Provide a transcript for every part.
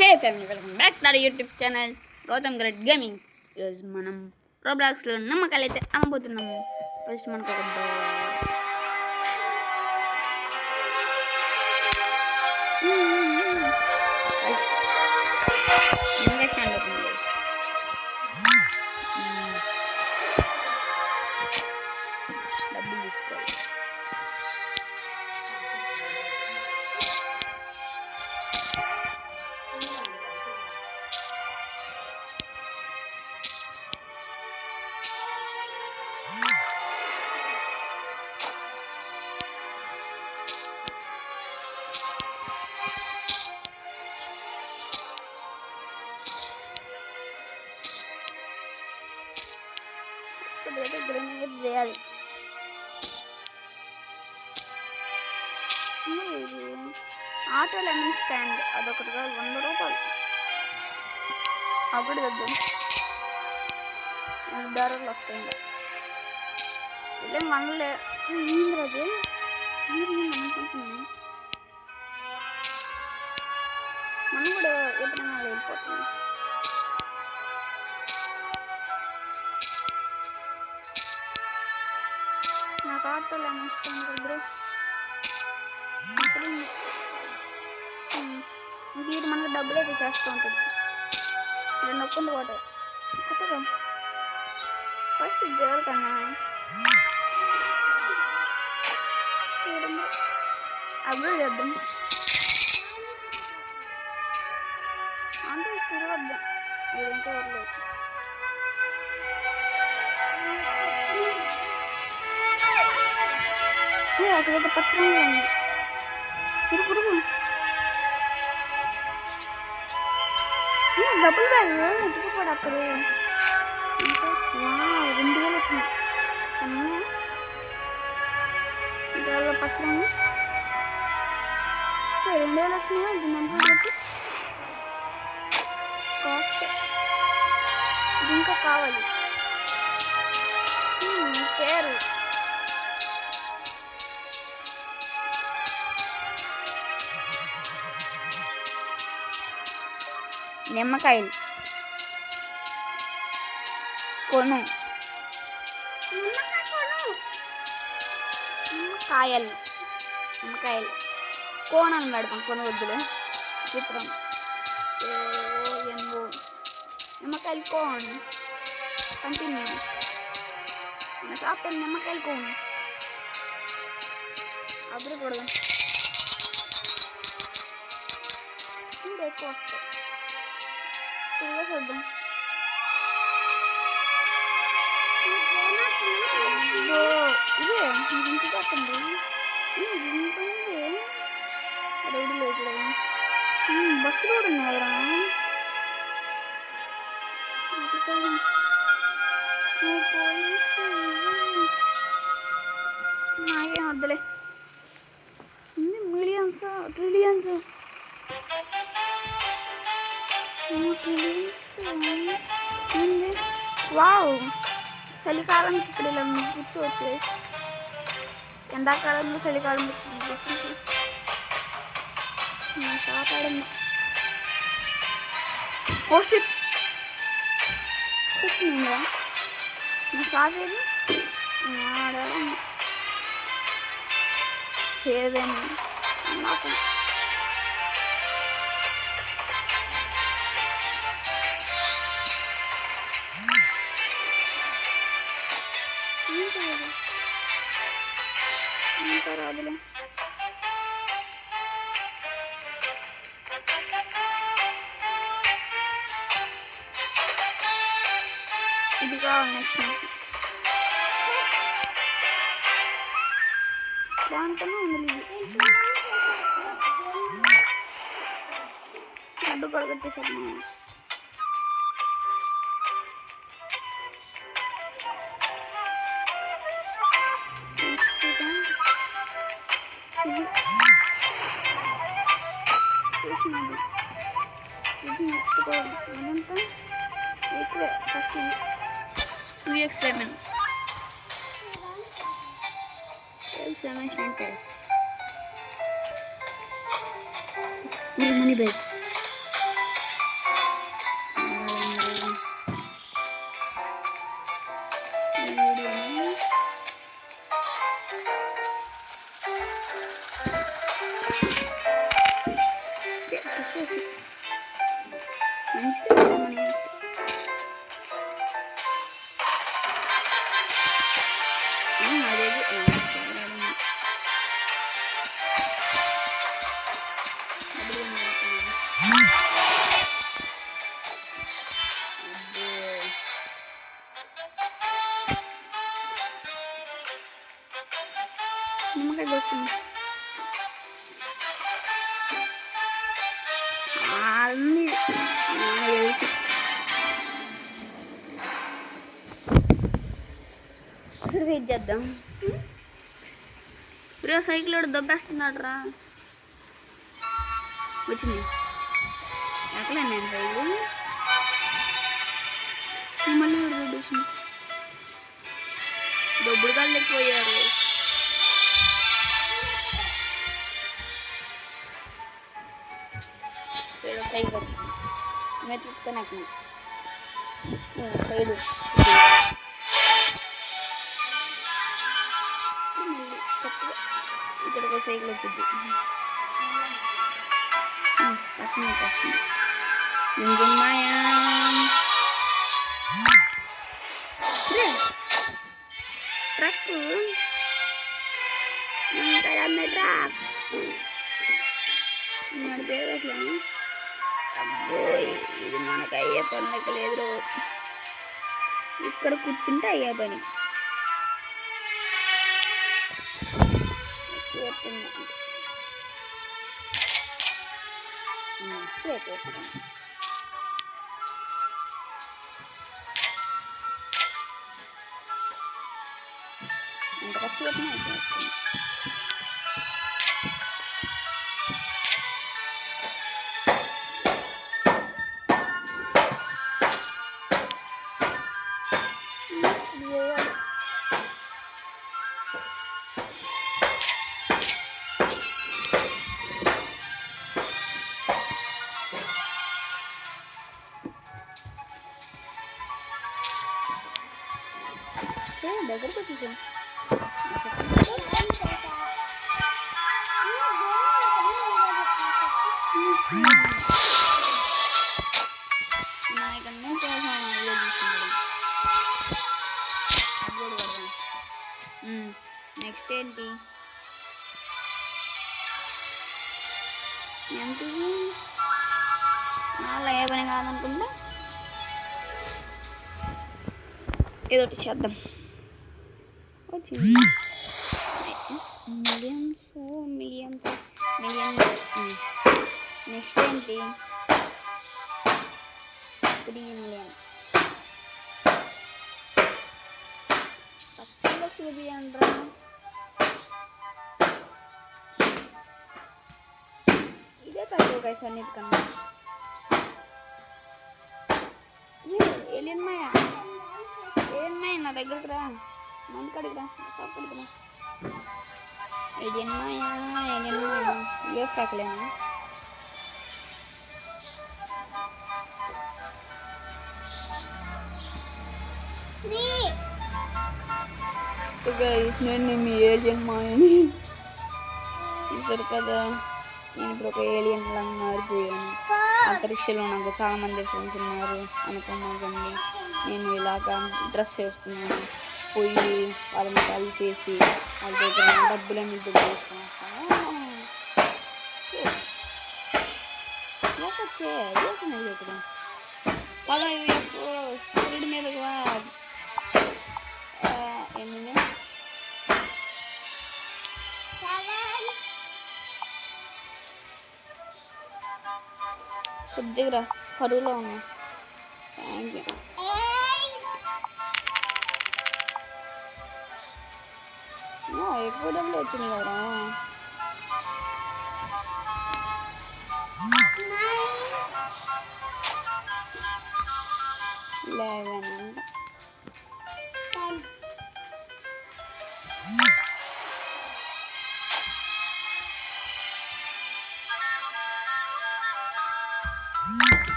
Hey family, welcome back to our YouTube channel Gautam great gaming. ఈరోజు మనం రోబ్లాక్స్లో నమ్మకాలు అయితే అమ్మబోతున్నాము. ఫస్ట్ మనకు ఒక స్టాండ్ అవుతుంది. డబ్బులు తీసుకోవాలి. గ్రెనేడ్ చేయాలి. ఇది ఆటో లెమన్ స్టాండ్, అదొకటి కాదు, 100 రూపాయలు. అప్పుడు వద్దాం, ధరలు వస్తాయి. ఇలా మనలే అది అనుకుంటున్నాను. మనం కూడా ఎప్పుడైనా వెళ్ళిపోతుంది. నాకు ఆటో లెమన్ స్టాండ్ దగ్గర వీటి మనకు డబ్బులు అయితే చేస్తూ ఉంటుంది. ఇక్కడ నొక్కుంది వాటర్ కొత్తగా. ఫస్ట్ జోల్ కన్నా అప్పుడు చేద్దాం. అంతే తిరగద్దాం. ఇదంతా వరలేదు. అక్కడ పచ్చరంగా ఉంది. పురుగు డబ్బులు బ్యాగ్ ఎందుకు పడతారు? 2000 వచ్చినాయి. పచ్చరంగా 2000 వచ్చినాయి. ఇది పెట్టి కాస్ట్ ఇంకా కావాలి. పేరు నిమ్మకాయలు కొను. నిమ్మకాయలు కోణం పెడతాం. కొను వద్దులే, చిత్రం ఎన్నో నిమ్మకాయలు కోన్. కంటిన్యూ. షాప్ నిమ్మకాయలు కోన్ అప్పుడు కూడా ఇంకా ఎక్కువ వస్తాయి. చూద్దాం. ఇదే ఇంటికి వస్తుంది. ఇంతుంది రోడ్డు లేదు. బస్సులు కూడా ఉన్నాయి కదా. నాకేం వద్దులే. Millions trillions wow. చలికాలంకి ఇక్కడ ఇలా కూర్చోవచ్చు. ఎండాకాలంలో చలికాలంలో కూర్చోవచ్చు. కాపాడండి. కోషిప్ కూర్చుందా నా సాగేది హేవెన్ నాకు ఇంకా రాదులే. ఇది కావాలి నెక్స్ట్. దాంట్లోనే ఉంది అడ్డు పడగొట్టేసారు. ఇది నేర్చుకోవాలి. అదంతా ఎక్కువే. ఫస్ట్ 2x లెమన్ అంటే money bag. నిమ్మకాయ కోసుకున్నాం. చాలా వెయిట్ చేద్దాం. బ్రో సైకిల్ వాడు దొబ్బేస్తున్నాడు రా. వచ్చింది ఎక్కలే నేను సైకిల్ మళ్ళీ వాడు దొబ్బేసింది. దొబ్బుడు కాళ్ళు ఎక్కువయ్యారు. సైకిల్ వచ్చింది మెతుకున్నాక సైడు ఇక్కడ ఒక సైకిల్ వచ్చింది. వస్తుంది ఇంజిన్ మాయా ట్రక్ ట్రాక్ నడిపేట్లేను. అబ్బోయ్ ఇది మనకు అయ్యే పనులకు లేదు. ఇక్కడ కూర్చుంటే అయ్యే పని. ఎంత ఖర్చు పెట్టినా దగ్గరకు వచ్చేసాం. మనకన్నా కోసం వీడియో తీసుకుంటాం. అప్లోడ్ పెడదాం. నెక్స్ట్ ఏంటి ఏంటిది అలా ఏ పని కాదనుకుంటా ఏదో ఒకటి చేద్దాం. Millions millions millions. నెక్స్ట్ ఏంటి 3 మిలియన్ తక్కువ చూపియండ్రా. ఇదే తక్కువ కైసా అన్నిటికన్నా. ఏలియన్ మాయ నా దగ్గరకు రా. మంది కడిగి రా. షాప్ కడిగి రా. ఏలియన్ మాయ ఏ ప్యాక్లేనా. సో గైస్ నేను మీ ఏలియన్ మాయని చూసారు కదా. నేను ఇప్పుడు ఒక ఏలియన్ లాగా మారిపోయాను. అంతరిక్షలో నాకు చాలా మంది ఫ్రెండ్స్ ఉన్నారు అనుకున్నాకండి. నేను ఇలాగా డ్రెస్ వేసుకున్నాను. పోయి వాళ్ళని కలిసేసి వాళ్ళ దగ్గర డబ్బులన్నీ దుడ్డు వేసుకుని వస్తాను. సూర్యుడి మీదకి ఏంటండి కొద్దిగా కరువులో ఉన్నా. Thank you. ఎక్కువ డబ్బులు వచ్చినాయి కదా.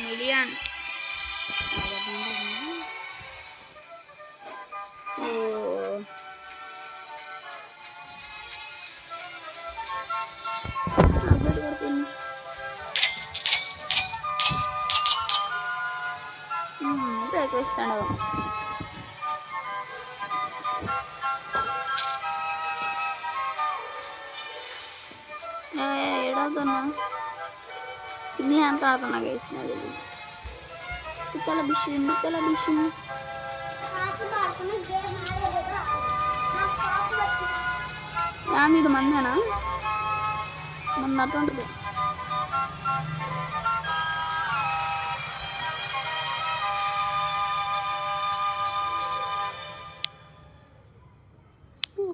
మిలియన్ బ్రేక్ వేస్తాడు. ఆడుతున్నా, చిన్న హ్యాండ్తో ఆడుతున్నా గైస్. అది ముత్తల బిషు ముత్తల బిషు. ఇది మందేనా? మన అటువంటిది.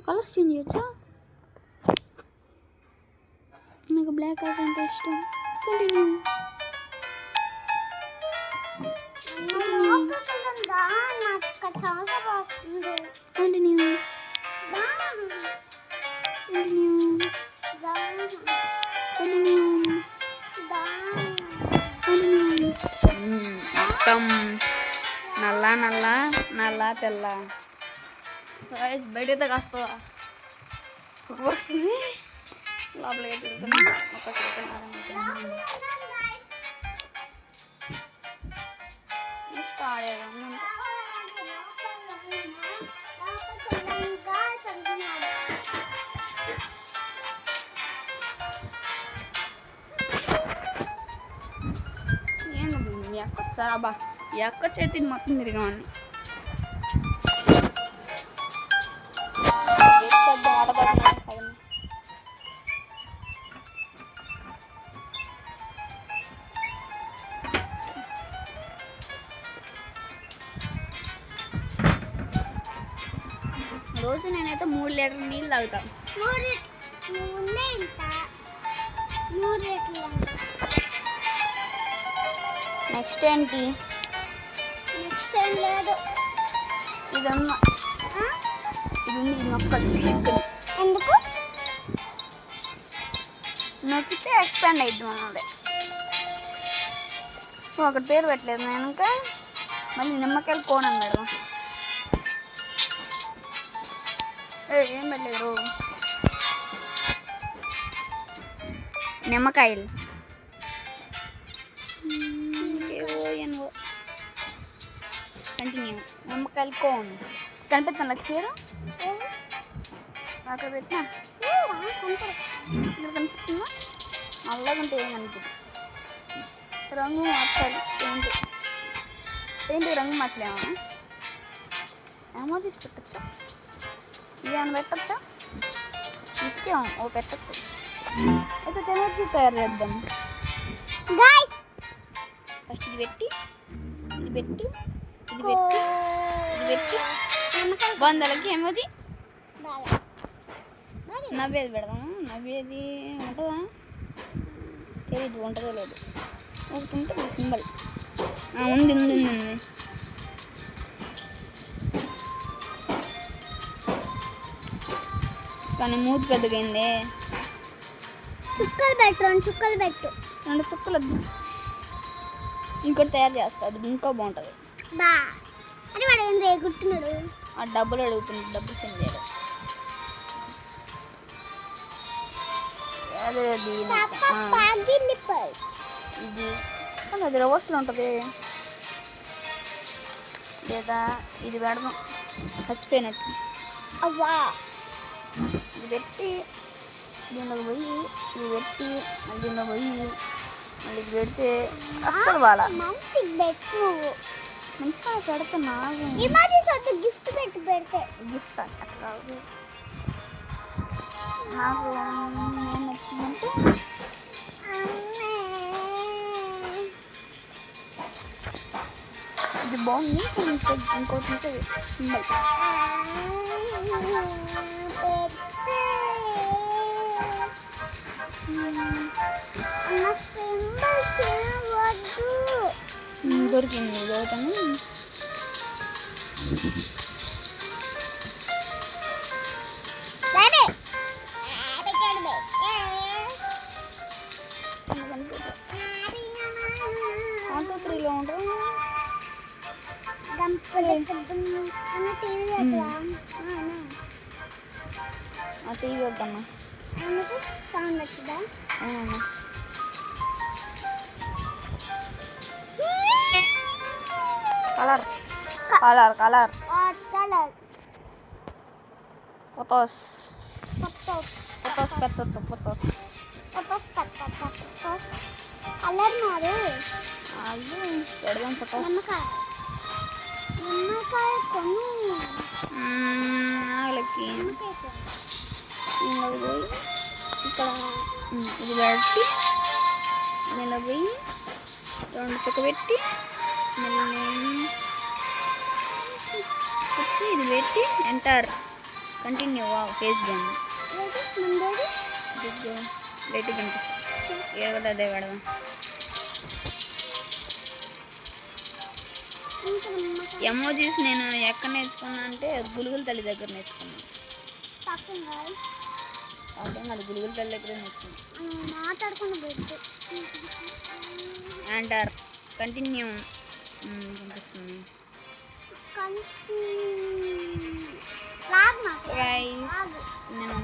కలర్స్ చేంజ్ చేయొచ్చా? నాకు బ్లాక్ కలర్ అంటే ఇష్టం. కంటిన్యూ. మొత్తం నల్ల నల్ల నల్ల తెల్ల. బయటైతే కాస్త వస్తుంది, లోపలికి తిరుగుతుంది. ఒక నెక్స్ట్ ఆడేదా ఏంది ఎక్కొచ్చా? అబ్బా ఎక్కొచ్చి అయితే ఇది మొత్తం తిరిగామని. రోజు నేనైతే 3 లీటర్ల నీళ్ళు తాగుతాను. నెక్స్ట్ ఏంటి? నెక్స్ట్ ఏం లేదు. ఇదన్నా ఇది నొక్కదు. ఎందుకు నొక్కితే ఎక్స్పాండ్ అవుతుంది అన్నది. సో ఒకటి పేరు పెట్టలేదు నేను. ఇంకా మళ్ళీ నిమ్మకాయలు కోన్ అని పెడదాం. ఏం పెట్టలేదు, నిమ్మకాయలు. కంటిన్యూ. నిమ్మకాయలు కోన్ కనిపిస్తాను నాకు పేరు. అక్కడ పెట్టినా కనిపిస్తుందా? నల్లగుంటే ఏం కనిపిస్తుంది. రంగు మార్చాలి. పెయింట్ రంగు మార్చలేమా? ఏమో తీసి పెట్టచ్చా? ఇదేమన్నా పెట్టచ్చా? ఇష్టం ఓ పెట్టచ్చు. అయితే తెమోజీ తయారు చేద్దాం. ఫస్ట్ ఇది పెట్టి ఇది పెట్టి ఇది పెట్టి ఇది పెట్టి 100కి ఎమోజీ నవ్వేది పెడదాము. నవ్వేది ఉంటుందా? తెలీదు, ఉంటుందో లేదు. ఒకటి ఉంటుంది సింబల్. ఉంది ఉంది ఉంది ఉంది. కానీ మూతి పెద్దగైందే. చుక్కలు పెట్టు, 2 చుక్కలు పెట్టు. 2 చుక్కలు వద్దు, ఇంకోటి తయారు చేస్తా. అది ఇంకా బాగుంటుంది. అని వాడు ఏం రేగుతున్నాడు? ఆ డబ్బులు అడుగుతుంది. డబ్బులు సెండ్ చేయడం. ఇది కానీ అది రివర్స్లో ఉంటుంది. లేదా ఇది పెడదాం చచ్చిపోయినట్టు. ఇది పెట్టి దీనిలోకి పోయి ఇది పెట్టి దీనిలో పోయి మళ్ళీ ఇది పెడితే అస్సలు బాగా మంచిగా పెడుతున్నా. గిఫ్ట్ పెట్టి పెడితే గిఫ్ట్ అట్లా నాకు ఏం నచ్చిందంటే ఇది బాగుంది. ఇంకోటి ఉంటుంది సింబల్. దొరికింది దొరకని ఆటో 3లో ఉంటుంది. ఆ టీవీ వద్దమ్మా. సౌండ్ వచ్చిందా? Colour colour colour colour fotos fotos fotos fotos fotos fotos colour మారు అది పెడదాం ఫోటో. నిమ్మకాయ కొన్ని నాగలకి ఇందులో పోయి ఇక్కడ ఇది పెట్టి ఇందులో పోయి 2 చుక్క పెట్టి మళ్ళీ వచ్చి ఇది పెట్టి enter continue. Face game light కనిపిస్తుంది ఏదో అదే పెడదాం. ఎమోజీస్ నేను ఎక్కడ నేర్చుకున్నా అంటే గులుగుల తల్లి దగ్గర నేర్చుకున్నాను. అర్థం కాదు, గులుగుల తల్లి దగ్గర నేర్చుకున్నాను. ఎంటర్ కంటిన్యూ కనిపిస్తుంది. నేను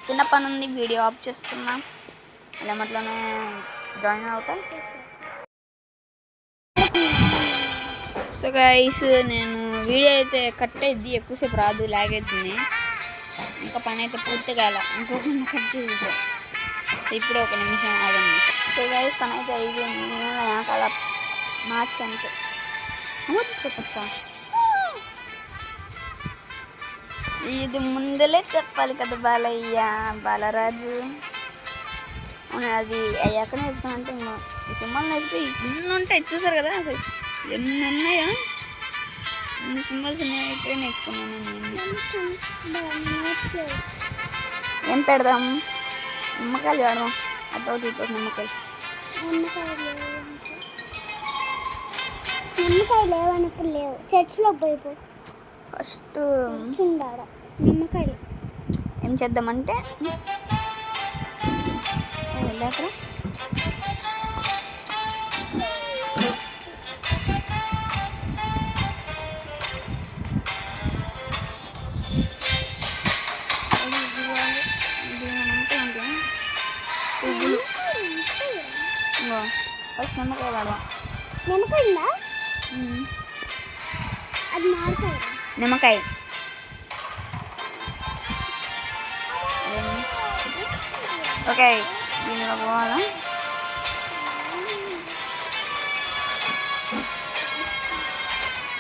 చిన్న పని ఉంది, వీడియో ఆఫ్ చేస్తున్నా. అట్లనే జాయిన్ అవుతా. సో గైస్ నేను వీడియో అయితే కట్ అయింది, ఎక్కువసేపు రాదు, లాగ్ అవుతుంది. ఇంకా పని అయితే పూర్తి కాల, ఇంకొక కట్ చేసి ఇప్పుడు 1 నిమిషం ఆగండి. సో గైస్ పని అయితే అయిపోయింది. అలా మార్చి అంతే తీసుకొచ్చా. ఇది ముందలే చెప్పాలి కదా బాలయ్య, బాలరాజు. అది ఎక్కడ నేర్చుకున్నానంటే ఇంకా ఈ సింబల్ అయితే ఇన్ని ఉంటాయి, చూసారు కదా అసలు ఎన్ని ఉన్నాయా, ఇన్ని సింబల్స్ ఉన్నాయి. ఇక్కడే నేర్చుకున్నాను నేను. ఏం పెడదాం? నిమ్మకాయలు పెడదాం. అటు ఇటు నిమ్మకాయలు లేవనప్పుడు లేవు. సెట్స్లో పోయిపో. ఫస్ట్ నిమ్మకాయలు ఏం చేద్దామంటే అక్కడ ఫస్ట్ నిమ్మకాయ వాడదాం. నిమ్మకాయ అది మారుతాయి. నిమ్మకాయ ఓకే, దీనిలో పోవాలా?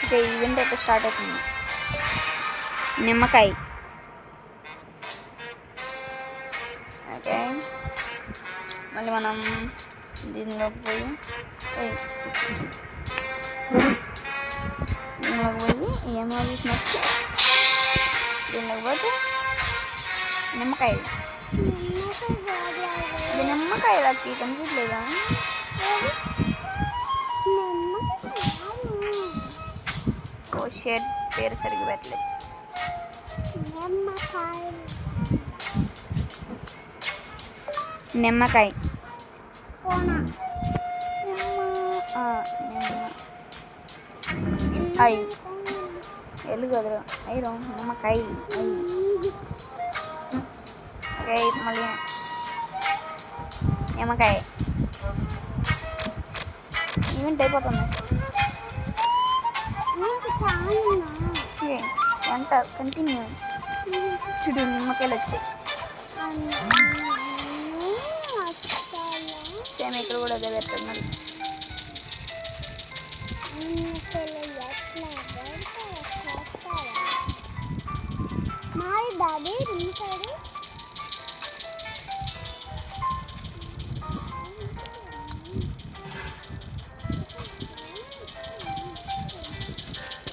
ఓకే, ఈవెంట్ అయితే స్టార్ట్ అవుతుంది. నిమ్మకాయ ఓకే, మళ్ళీ మనం దీనిలోకి పోయి ఏమో చూసినట్టు దీనిలోకి పోతే నిమ్మకాయ. ఇది నిమ్మకాయ లక్కి కనిపించలేదా? ఓ షేడ్ పేరు సరిగ్గా పెట్టలేదు. నిమ్మకాయ అయ్యి ఎల్లు కదరా అయ్యో నిమ్మకాయ. ఓకే, మళ్ళీ నిమ్మకాయ. ఈవెంట్ అయిపోతుంది. Okay, enter continue. చూడు నిమ్మకాయలు వచ్చాయి. సేమ్ ఇక్కడ కూడా అదే పెడుతున్నారు.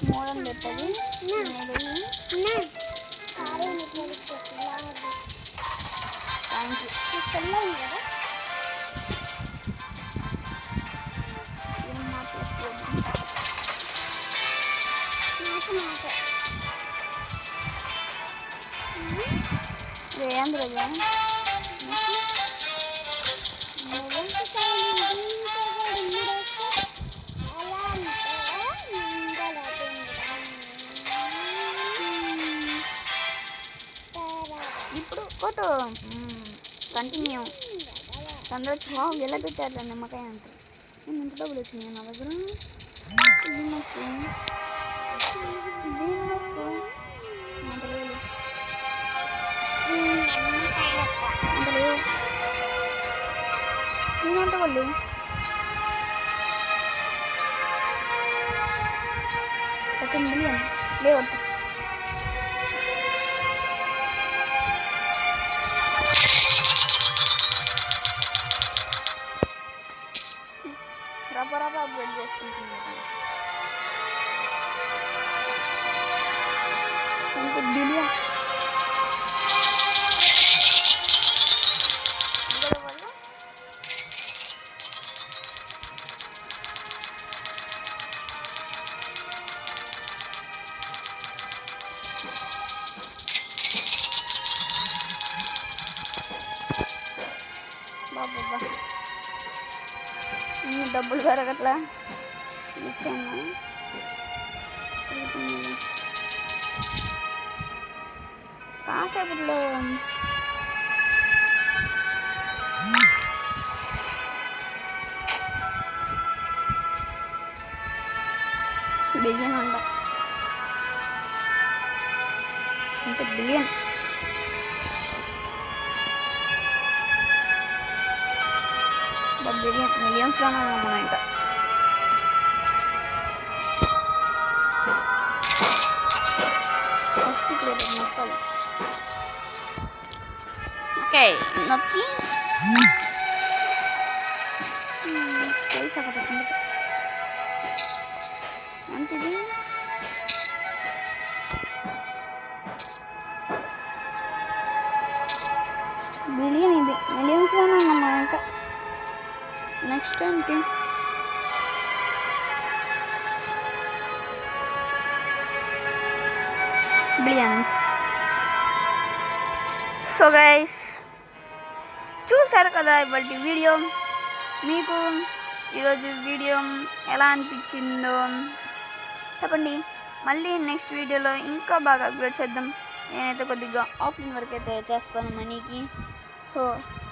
మూలం పెట్టది ఏంద్రగా ఇప్పుడు ఫోటో కంటిన్యూ. అందరూ బాగా ఎలా పెట్టారు నిమ్మకాయ అంటారు. నేను ఎంత డబ్బులు వచ్చినాయి నా దగ్గర? ఎంత వాళ్ళు $13 billion లేవద్దు. రబ్బ అప్గ్రేడ్ చేసుకుంటున్నాను. $20 billion బాబా ఇన్ని డబ్బులు పెరగట్లా ఇచ్చాను. కాసేపట్లో బిలియన్ అంట, అంటే బిలియన్ బిలియన్ మిలియన్స్లోనే ఉన్నాం మనం ఇంకా. ఫస్ట్ ఇప్పుడు నొక్కాలి. ఓకే నొక్కి పైసా కట్టండి. ఏంటిది బిలియన్, ఇది మిలియన్స్లోనే ఉన్నాం మనం ఇంకా. నెక్స్ట్ ఏంటి బిలియన్స్. సో గైస్ చూసారు కదా ఇవాళ వీడియో. మీకు ఈరోజు వీడియో ఎలా అనిపించిందో చెప్పండి. మళ్ళీ నెక్స్ట్ వీడియోలో ఇంకా బాగా అప్గ్రేడ్ చేద్దాం. నేనైతే కొద్దిగా ఆఫ్లైన్ వర్క్ అయితే చేస్తాను మనీకి. So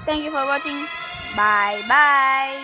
thank you for watching. Bye bye.